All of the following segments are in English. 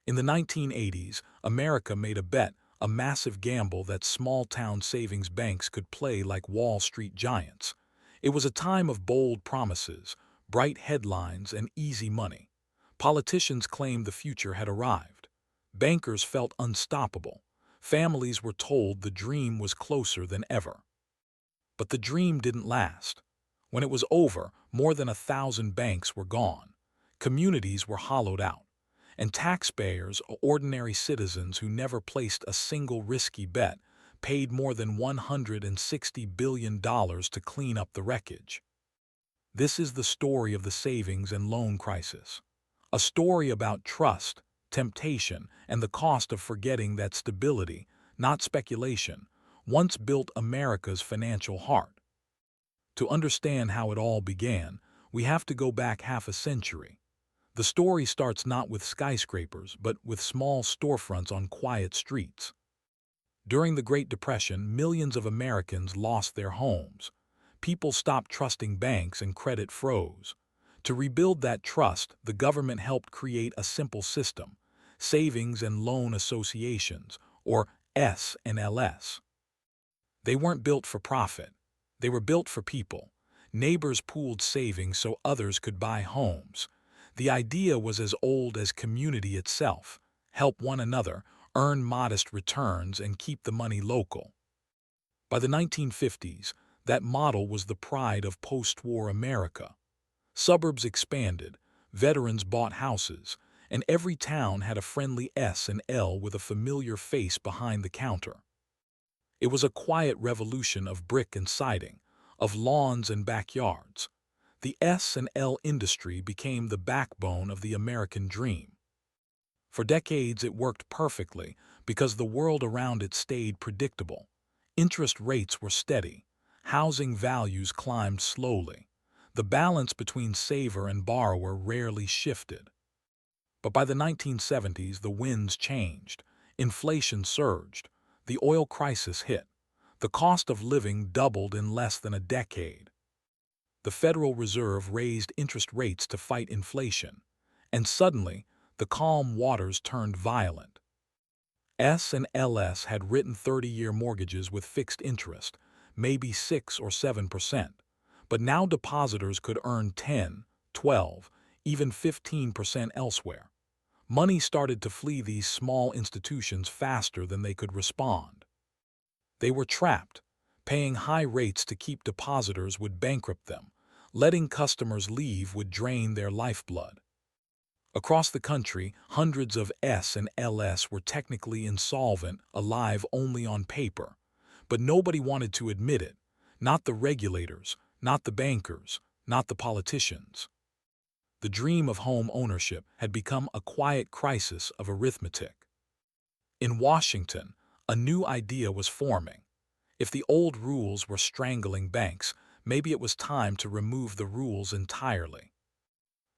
In the 1980s, America made a bet, a massive gamble that small-town savings banks could play like Wall Street giants. It was a time of bold promises, bright headlines, and easy money. Politicians claimed the future had arrived. Bankers felt unstoppable. Families were told the dream was closer than ever. But the dream didn't last. When it was over, more than 1,000 banks were gone. Communities were hollowed out. And taxpayers, ordinary citizens who never placed a single risky bet, paid more than $160 billion to clean up the wreckage. This is the story of the savings and loan crisis. A story about trust, temptation, and the cost of forgetting that stability, not speculation, once built America's financial heart. To understand how it all began, we have to go back half a century. The story starts not with skyscrapers, but with small storefronts on quiet streets. During the Great Depression, millions of Americans lost their homes. People stopped trusting banks and credit froze. To rebuild that trust, the government helped create a simple system: savings and loan associations, or S&LS. They weren't built for profit. They were built for people. Neighbors pooled savings so others could buy homes. The idea was as old as community itself: help one another, earn modest returns, and keep the money local. By the 1950s, that model was the pride of post-war America. Suburbs expanded, veterans bought houses, and every town had a friendly S&L with a familiar face behind the counter. It was a quiet revolution of brick and siding, of lawns and backyards. The S&L industry became the backbone of the American dream. For decades it worked perfectly because the world around it stayed predictable. Interest rates were steady. Housing values climbed slowly. The balance between saver and borrower rarely shifted. But by the 1970s, the winds changed. Inflation surged. The oil crisis hit. The cost of living doubled in less than a decade. The Federal Reserve raised interest rates to fight inflation, and suddenly, the calm waters turned violent. S&LS had written 30-year mortgages with fixed interest, maybe 6 or 7%, but now depositors could earn 10, 12, even 15% elsewhere. Money started to flee these small institutions faster than they could respond. They were trapped. Paying high rates to keep depositors would bankrupt them. Letting customers leave would drain their lifeblood. Across the country, hundreds of S&LS were technically insolvent, alive only on paper. But nobody wanted to admit it. Not the regulators, not the bankers, not the politicians. The dream of home ownership had become a quiet crisis of arithmetic. In Washington, a new idea was forming. If the old rules were strangling banks, maybe it was time to remove the rules entirely.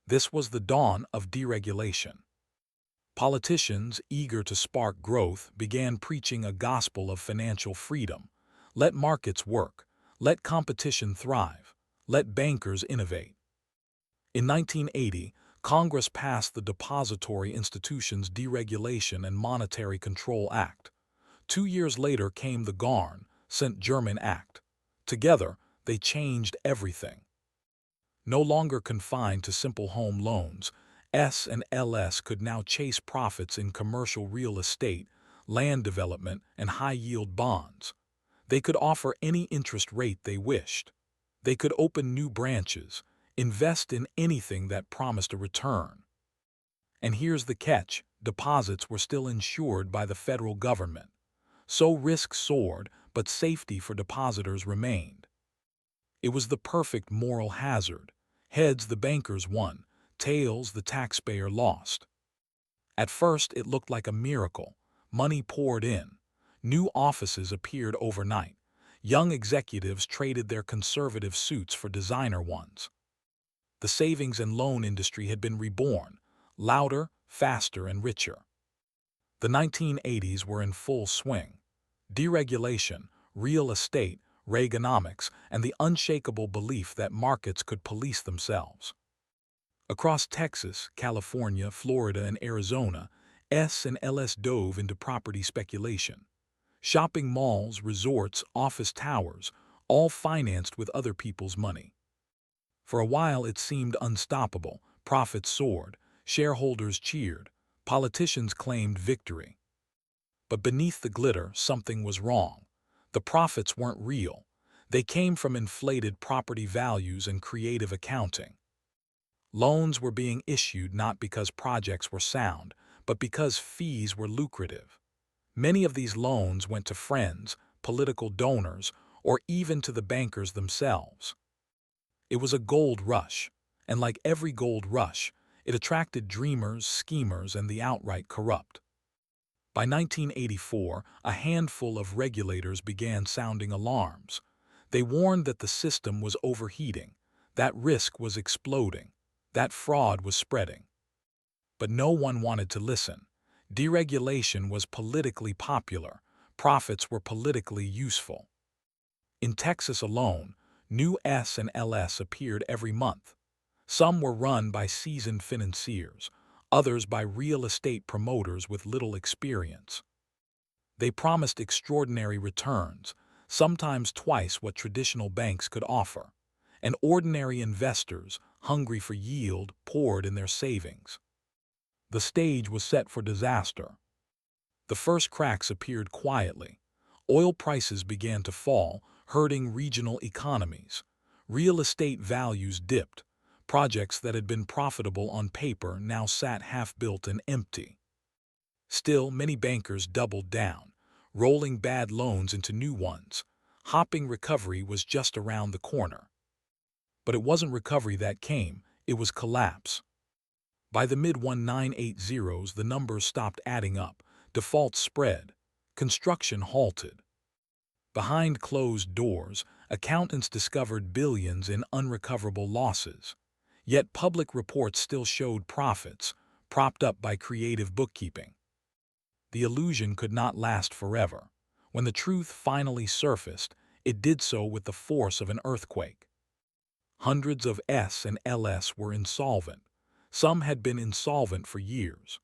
This was the dawn of deregulation. Politicians, eager to spark growth, began preaching a gospel of financial freedom. Let markets work. Let competition thrive. Let bankers innovate. In 1980, Congress passed the Depository Institutions Deregulation and Monetary Control Act. 2 years later came the Garn, St. Germain Act. Together, they changed everything. No longer confined to simple home loans, S&LS could now chase profits in commercial real estate, land development, and high-yield bonds. They could offer any interest rate they wished. They could open new branches, invest in anything that promised a return. And here's the catch: deposits were still insured by the federal government. So risk soared, but safety for depositors remained. It was the perfect moral hazard. Heads, the bankers won. Tails, the taxpayer lost. At first, it looked like a miracle. Money poured in. New offices appeared overnight. Young executives traded their conservative suits for designer ones. The savings and loan industry had been reborn, louder, faster, and richer. The 1980s were in full swing. Deregulation, real estate, Reaganomics, and the unshakable belief that markets could police themselves. Across Texas, California, Florida, and Arizona, S&Ls dove into property speculation. Shopping malls, resorts, office towers, all financed with other people's money. For a while it seemed unstoppable. Profits soared, shareholders cheered, politicians claimed victory. But beneath the glitter, something was wrong. The profits weren't real. They came from inflated property values and creative accounting. Loans were being issued not because projects were sound, but because fees were lucrative. Many of these loans went to friends, political donors, or even to the bankers themselves. It was a gold rush, and like every gold rush, it attracted dreamers, schemers, and the outright corrupt. By 1984, a handful of regulators began sounding alarms. They warned that the system was overheating, that risk was exploding, that fraud was spreading. But no one wanted to listen. Deregulation was politically popular. Profits were politically useful. In Texas alone, new S&Ls appeared every month. Some were run by seasoned financiers, others by real estate promoters with little experience. They promised extraordinary returns, sometimes twice what traditional banks could offer, and ordinary investors, hungry for yield, poured in their savings. The stage was set for disaster. The first cracks appeared quietly. Oil prices began to fall, hurting regional economies. Real estate values dipped. Projects that had been profitable on paper now sat half-built and empty. Still, many bankers doubled down, rolling bad loans into new ones. Hopping recovery was just around the corner. But it wasn't recovery that came, it was collapse. By the mid-1980s, the numbers stopped adding up. Defaults spread. Construction halted. Behind closed doors, accountants discovered billions in unrecoverable losses. Yet public reports still showed profits, propped up by creative bookkeeping. The illusion could not last forever. When the truth finally surfaced, it did so with the force of an earthquake. Hundreds of S&Ls were insolvent. Some had been insolvent for years.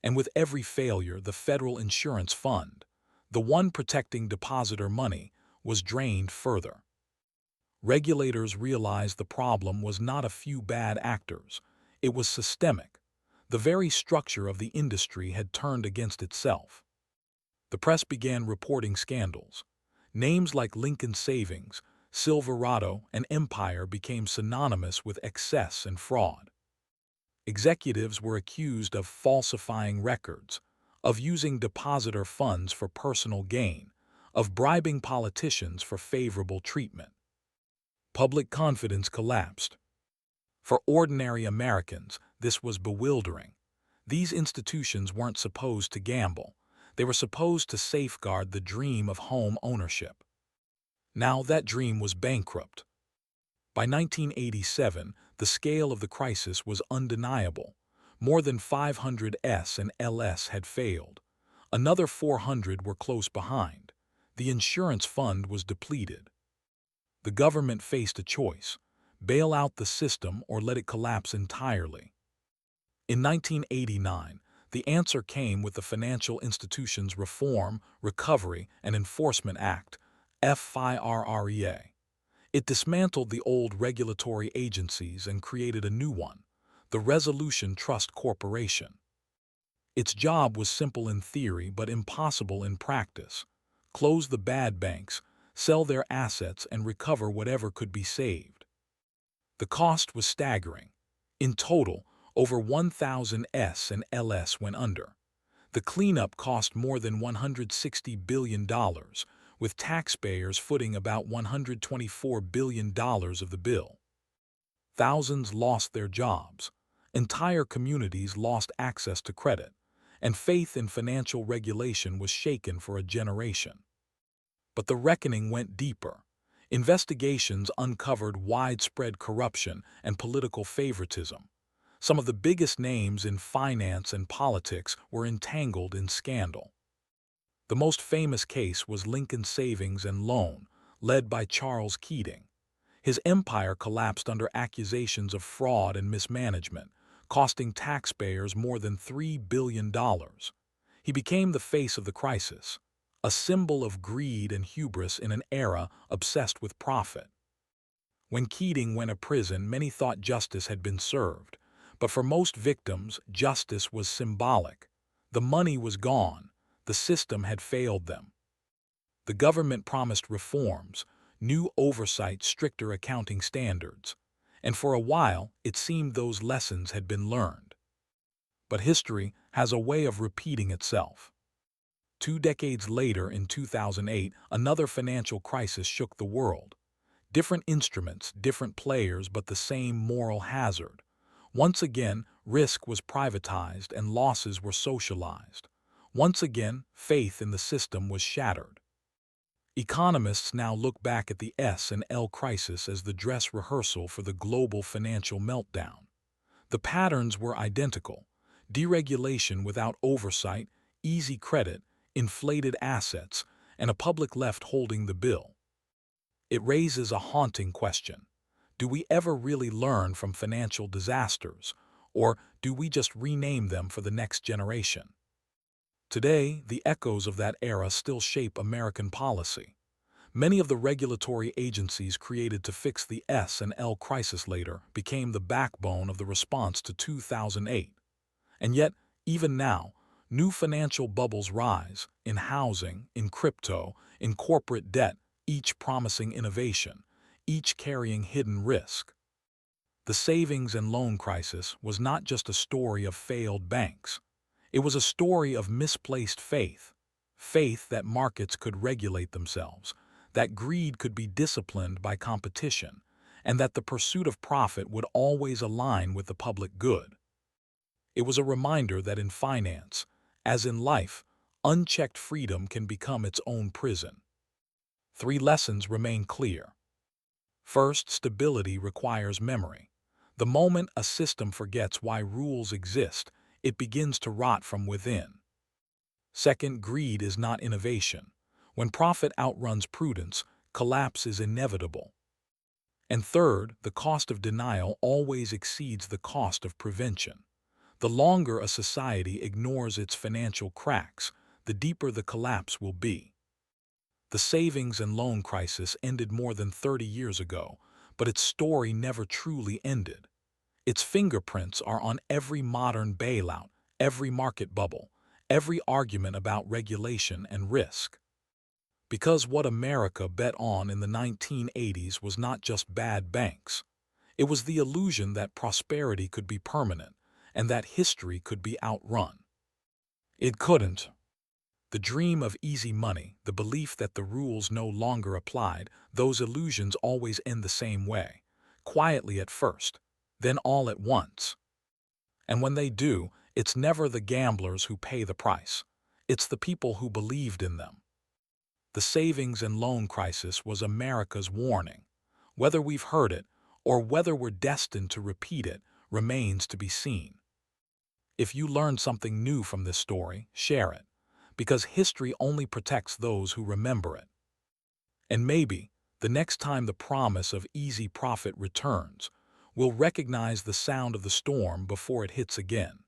And with every failure, the Federal Insurance Fund, the one protecting depositor money, was drained further. Regulators realized the problem was not a few bad actors. It was systemic. The very structure of the industry had turned against itself. The press began reporting scandals. Names like Lincoln Savings, Silverado, and Empire became synonymous with excess and fraud. Executives were accused of falsifying records, of using depositor funds for personal gain, of bribing politicians for favorable treatment. Public confidence collapsed. For ordinary Americans, this was bewildering. These institutions weren't supposed to gamble. They were supposed to safeguard the dream of home ownership. Now that dream was bankrupt. By 1987, the scale of the crisis was undeniable. More than 500 S&Ls had failed. Another 400 were close behind. The insurance fund was depleted. The government faced a choice: bail out the system or let it collapse entirely. In 1989, the answer came with the Financial Institutions Reform, Recovery, and Enforcement Act, FIRREA. It dismantled the old regulatory agencies and created a new one, the Resolution Trust Corporation. Its job was simple in theory but impossible in practice: close the bad banks, sell their assets, and recover whatever could be saved. The cost was staggering. In total, over 1,000 S&Ls went under. The cleanup cost more than $160 billion, with taxpayers footing about $124 billion of the bill. Thousands lost their jobs. Entire communities lost access to credit, and faith in financial regulation was shaken for a generation. But the reckoning went deeper. Investigations uncovered widespread corruption and political favoritism. Some of the biggest names in finance and politics were entangled in scandal. The most famous case was Lincoln Savings and Loan, led by Charles Keating. His empire collapsed under accusations of fraud and mismanagement, costing taxpayers more than $3 billion. He became the face of the crisis, a symbol of greed and hubris in an era obsessed with profit. When Keating went to prison, many thought justice had been served, but for most victims, justice was symbolic. The money was gone, the system had failed them. The government promised reforms, new oversight, stricter accounting standards, and for a while it seemed those lessons had been learned. But history has a way of repeating itself. 2 decades later, in 2008, another financial crisis shook the world. Different instruments, different players, but the same moral hazard. Once again, risk was privatized and losses were socialized. Once again, faith in the system was shattered. Economists now look back at the S&L crisis as the dress rehearsal for the global financial meltdown. The patterns were identical: deregulation without oversight, easy credit, inflated assets, and a public left holding the bill. It raises a haunting question. Do we ever really learn from financial disasters, or do we just rename them for the next generation? Today, the echoes of that era still shape American policy. Many of the regulatory agencies created to fix the S&L crisis later became the backbone of the response to 2008. And yet, even now, new financial bubbles rise, in housing, in crypto, in corporate debt, each promising innovation, each carrying hidden risk. The savings and loan crisis was not just a story of failed banks. It was a story of misplaced faith. Faith that markets could regulate themselves, that greed could be disciplined by competition, and that the pursuit of profit would always align with the public good. It was a reminder that in finance, as in life, unchecked freedom can become its own prison. 3 lessons remain clear. First, stability requires memory. The moment a system forgets why rules exist, it begins to rot from within. Second, greed is not innovation. When profit outruns prudence, collapse is inevitable. And third, the cost of denial always exceeds the cost of prevention. The longer a society ignores its financial cracks, the deeper the collapse will be. The savings and loan crisis ended more than 30 years ago, but its story never truly ended. Its fingerprints are on every modern bailout, every market bubble, every argument about regulation and risk. Because what America bet on in the 1980s was not just bad banks. It was the illusion that prosperity could be permanent and that history could be outrun. It couldn't. The dream of easy money, the belief that the rules no longer applied, those illusions always end the same way, quietly at first, then all at once. And when they do, it's never the gamblers who pay the price. It's the people who believed in them. The savings and loan crisis was America's warning. Whether we've heard it, or whether we're destined to repeat it, remains to be seen. If you learned something new from this story, share it, because history only protects those who remember it. And maybe, the next time the promise of easy profit returns, we'll recognize the sound of the storm before it hits again.